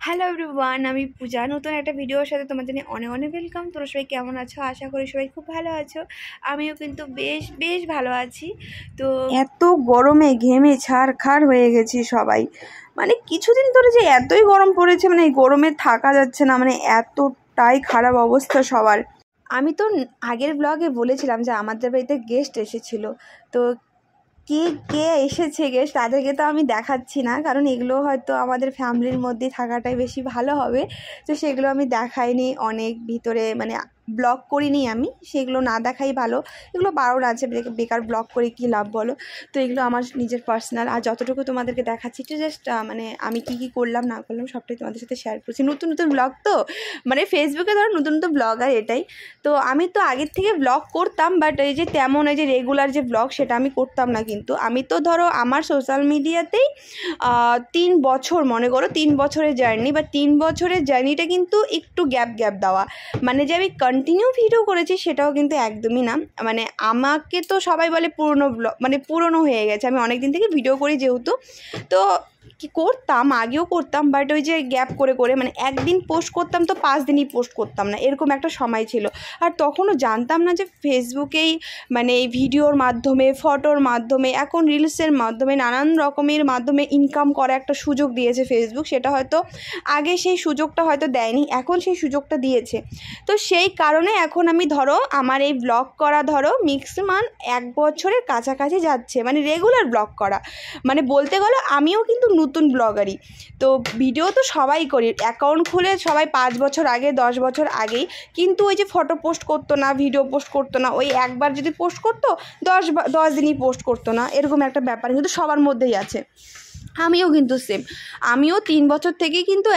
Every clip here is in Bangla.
হ্যালো এভরিওয়ান, আমি পূজা। নতুন একটা ভিডিওর সাথে তোমাদের জন্য অনেক অনেক ওয়েলকাম। তোমরা সবাই কেমন আছো? আশা করি সবাই খুব ভালো আছো। আমিও কিন্তু বেশ বেশ ভালো আছি। তো এত গরমে ঘেমে ছারখার হয়ে গেছি সবাই। মানে কিছুদিন ধরে যে এতই গরম পড়েছে, মানে এই গরমে থাকা যাচ্ছে না, মানে এতটাই খারাপ অবস্থা সবার। আমি তো আগের ব্লগে বলেছিলাম যে আমাদের বাড়িতে গেস্ট এসেছিল। তো কে কে এসেছে গেস্ট তাদেরকে তো আমি দেখাচ্ছি না, কারণ এগুলো হয়তো আমাদের ফ্যামিলির মধ্যে থাকাটাই বেশি ভালো হবে। তো সেগুলো আমি দেখাইনি, অনেক ভিতরে মানে ব্লগ করিনি আমি, সেগুলো না দেখাই ভালো। এগুলো বারণ আছে, বেকার ব্লগ করে কী লাভ বলো। তো এগুলো আমার নিজের পার্সোনাল, আর যতটুকু তোমাদেরকে দেখাচ্ছি একটু জাস্ট মানে আমি কী কী করলাম না করলাম সবটাই তোমাদের সাথে শেয়ার করছি। নতুন নতুন ব্লগ তো, মানে ফেসবুকে ধরো নতুন নতুন ব্লগ আর এটাই। তো আমি তো আগের থেকে ব্লগ করতাম, বাট এই যে তেমন এই যে রেগুলার যে ব্লগ সেটা আমি করতাম না। কিন্তু আমি তো ধরো আমার সোশ্যাল মিডিয়াতেই 3 বছর, মনে করো 3 বছরের জার্নি, বা 3 বছরের জার্নিটা কিন্তু একটু গ্যাপ দেওয়া। মানে যে আমি কন্টিনিউ ভিডিও করেছি সেটাও কিন্তু একদমই না। মানে আমাকে তো সবাই বলে পুরনো ব্লগ, মানে পুরনো হয়ে গেছে। আমি অনেক দিন থেকে ভিডিও করি যেহেতু, তো কি করতাম আগেও করতাম, বাট ওই যে গ্যাপ করে করে মানে একদিন পোস্ট করতাম তো 5 দিনই পোস্ট করতাম না, এরকম একটা সময় ছিল। আর তখনও জানতাম না যে ফেসবুকেই মানে এই ভিডিওর মাধ্যমে, ফটোর মাধ্যমে, এখন রিলসের মাধ্যমে, নানান রকমের মাধ্যমে ইনকাম করা একটা সুযোগ দিয়েছে ফেসবুক। সেটা হয়তো আগে সেই সুযোগটা হয়তো দেয়নি, এখন সেই সুযোগটা দিয়েছে। তো সেই কারণে এখন আমি ধরো আমার এই ব্লগ করা ধরো ম্যাক্সিমাম 1 বছরের কাছাকাছি যাচ্ছে, মানে রেগুলার ব্লগ করা। মানে বলতে গেলে আমিও কিন্তু নতুন ব্লগারই। তো ভিডিও তো সবাই করি, অ্যাকাউন্ট খুলে সবাই 5 বছর আগে, 10 বছর আগেই। কিন্তু ওই যে ফটো পোস্ট করতো না, ভিডিও পোস্ট করতো না, ওই একবার যদি পোস্ট করতো 10 দিনই পোস্ট করতো না, এরকম একটা ব্যাপার কিন্তু সবার মধ্যেই আছে। আমিও কিন্তু সেম, আমিও 3 বছর থেকেই কিন্তু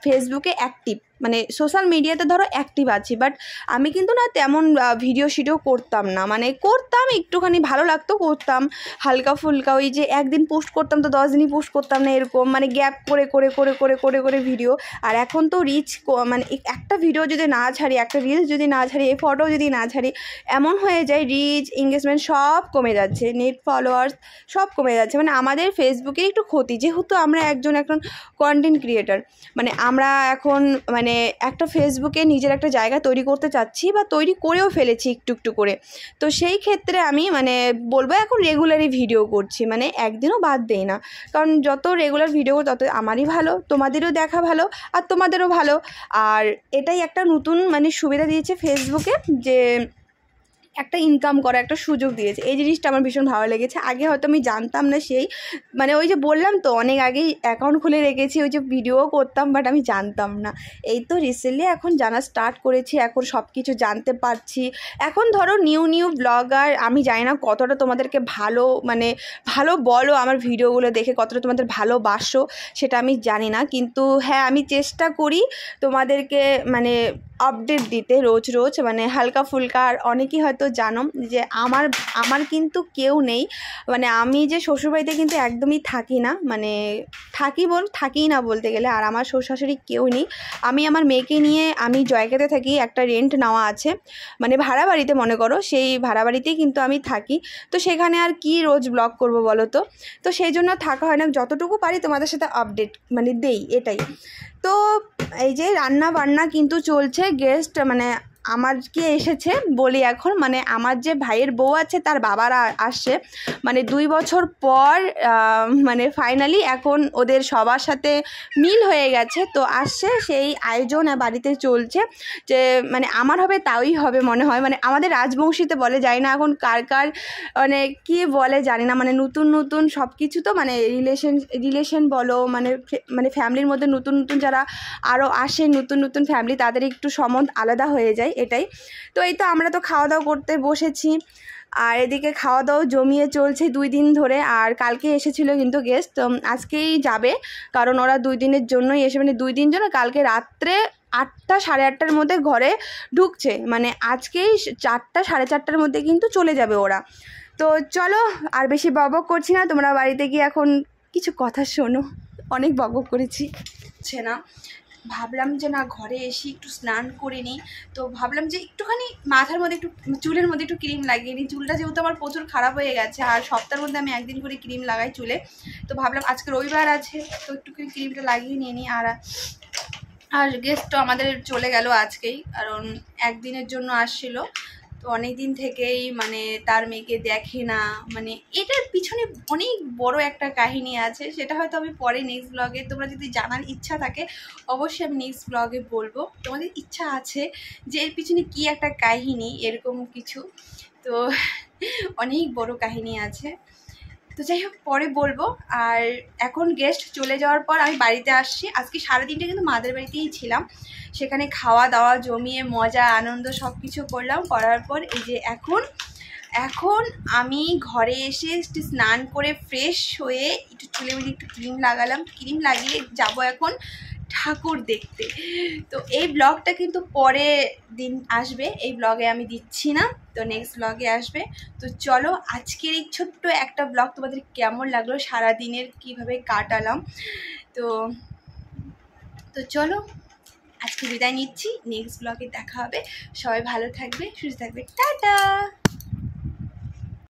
ফেসবুকে অ্যাক্টিভ, মানে সোশ্যাল মিডিয়াতে ধরো অ্যাক্টিভ আছি। বাট আমি কিন্তু না তেমন ভিডিও করতাম না, মানে করতাম একটুখানি ভালো লাগতো, করতাম হালকা ফুলকা। ওই যে একদিন পোস্ট করতাম তো 10 দিনই পোস্ট করতাম না, এরকম মানে গ্যাপ করে করে করে করে করে করে ভিডিও। আর এখন তো রিচ, মানে একটা ভিডিও যদি না ছাড়ি, একটা রিলস যদি না ছাড়ি, এই ফটো যদি না ছাড়ি, এমন হয়ে যায় রিচ, এঙ্গেজমেন্ট সব কমে যাচ্ছে, নেট ফলোয়ার্স সব কমে যাচ্ছে। মানে আমাদের ফেসবুকে একটু ক্ষতি, যেহেতু আমরা এখন কন্টেন্ট ক্রিয়েটার। মানে আমরা এখন মানে একটা ফেসবুকে নিজের একটা জায়গা তৈরি করতে চাচ্ছি, বা তৈরি করেও ফেলেছি একটু একটু করে। তো সেই ক্ষেত্রে আমি মানে বলবো এখন রেগুলারই ভিডিও করছি, মানে একদিনও বাদ দেই না। কারণ যত রেগুলার ভিডিও তত আমারই ভালো, তোমাদেরও দেখা ভালো, আর তোমাদেরও ভালো। আর এটাই একটা নতুন মানে সুবিধা দিয়েছে ফেসবুকে, যে একটা ইনকাম করার একটা সুযোগ দিয়েছে। এই জিনিসটা আমার ভীষণ ভালো লেগেছে। আগে হয়তো আমি জানতাম না, সেই মানে ওই যে বললাম তো অনেক আগেই অ্যাকাউন্ট খুলে রেখেছি, ওই যে ভিডিও করতাম, বাট আমি জানতাম না। এই তো রিসেন্টলি এখন জানা স্টার্ট করেছি, এখন সব কিছু জানতে পারছি। এখন ধরো নিউ ব্লগার, আমি জানি না কতটা তোমাদেরকে ভালো মানে ভালো বলো আমার ভিডিওগুলো দেখে, কতটা তোমাদের ভালোবাসো সেটা আমি জানি না। কিন্তু হ্যাঁ, আমি চেষ্টা করি তোমাদেরকে মানে আপডেট দিতে রোজ রোজ, মানে হালকা ফুলকা। আর অনেকেই হয়তো জানো যে আমার কিন্তু কেউ নেই, মানে আমি যে শ্বশুরবাড়িতে কিন্তু একদমই থাকি না, মানে থাকি না বলতে গেলে। আর আমার শ্বশুর শাশুড়ি কেউ নেই, আমি আমার মেয়েকে নিয়ে আমি জয়কাতে থাকি, একটা রেন্ট নেওয়া আছে, মানে ভাড়া বাড়িতে মনে করো, সেই ভাড়া বাড়িতেই কিন্তু আমি থাকি। তো সেখানে আর কি রোজ ব্লগ করব বলো তো। তো সেই জন্য থাকা হয় না, যতটুকু পারি তোমাদের সাথে আপডেট মানে দেই, এটাই। তো এই যে রান্না বান্না কিন্তু চলছে, গেস্ট মানে আমার কি এসেছে বলি এখন, মানে আমার যে ভাইয়ের বউ আছে তার বাবারা আসছে, মানে 2 বছর পর মানে ফাইনালি এখন ওদের সবার সাথে মিল হয়ে গেছে, তো আসছে। সেই আয়োজন বাড়িতে চলছে, যে মানে আমার হবে তাই হবে মনে হয়, মানে আমাদের রাজবংশীতে বলে, জানি না এখন কার মানে কি বলে জানি না, মানে নতুন সব কিছু তো, মানে রিলেশন বলো, মানে ফ্যামিলির মধ্যে নতুন যারা আরও আসে, নতুন ফ্যামিলি, তাদের একটু সম্বন্ধ আলাদা হয়ে যায়, এটাই। তো এই তো আমরা তো খাওয়া দাওয়া করতে বসেছি, আর এদিকে খাওয়া দাওয়া জমিয়ে চলছে 2 দিন ধরে। আর কালকে এসেছিলো কিন্তু গেস্ট, আজকেই যাবে, কারণ ওরা 2 দিনের জন্যই এসে, মানে 2 দিন জন্য, কালকে রাত্রে 8টা সাড়ে 8টার মধ্যে ঘরে ঢুকছে, মানে আজকেই 4টা সাড়ে 4টার মধ্যে কিন্তু চলে যাবে ওরা। তো চলো আর বেশি বকবক করছি না, তোমরা বাড়িতে গিয়ে এখন কিছু কথা শোনো। অনেক বকবক করেছি না, ভাবলাম যে না ঘরে এসে একটু স্নান করে নিই। তো ভাবলাম যে একটুখানি মাথার মধ্যে একটু, চুলের মধ্যে একটু ক্রিম লাগিয়ে নিই। চুলটা যেহেতু আমার প্রচুর খারাপ হয়ে গেছে, আর সপ্তাহের মধ্যে আমি একদিন করে ক্রিম লাগাই চুলে, তো ভাবলাম আজকে রবিবার আছে তো একটু ক্রিমটা লাগিয়ে নিয়ে নিই। আর আর গেস্ট তো আমাদের চলে গেল আজকেই, কারণ একদিনের জন্য আসছিল। তো অনেক দিন থেকেই মানে তার মেয়েকে দেখে না, মানে এটার পিছনে অনেক বড় একটা কাহিনী আছে, সেটা হয়তো আমি পরে নেক্সট ব্লগে, তোমরা যদি জানার ইচ্ছা থাকে অবশ্যই আমি নেক্সট ব্লগে বলবো। তোমাদের ইচ্ছা আছে যে এর পিছনে কি একটা কাহিনী, এরকম কিছু, তো অনেক বড় কাহিনী আছে। তো যাই হোক পরে বলবো। আর এখন গেস্ট চলে যাওয়ার পর আমি বাড়িতে আসছি। আজকে সারাদিনটা কিন্তু মাদের বাড়িতেই ছিলাম, সেখানে খাওয়া দাওয়া জমিয়ে মজা আনন্দ সব কিছু করলাম। করার পর এই যে এখন আমি ঘরে এসে একটু স্নান করে ফ্রেশ হয়ে একটু চুলে মুলে একটু ক্রিম লাগালাম, ক্রিম লাগিয়ে যাব এখন ঠাকুর দেখতে। তো এই ব্লগটা কিন্তু পরে দিন আসবে, এই ব্লগে আমি দিচ্ছি না, তো নেক্সট ব্লগে আসবে। তো চলো আজকের এই ছোট্ট একটা ব্লগ তোমাদের কেমন লাগলো, সারাদিনের কিভাবে কাটালাম, তো তো চলো আজকে বিদায় নিচ্ছি, নেক্সট ব্লগে দেখা হবে। সবাই ভালো থাকবে, সুস্থ থাকবে, টাটা।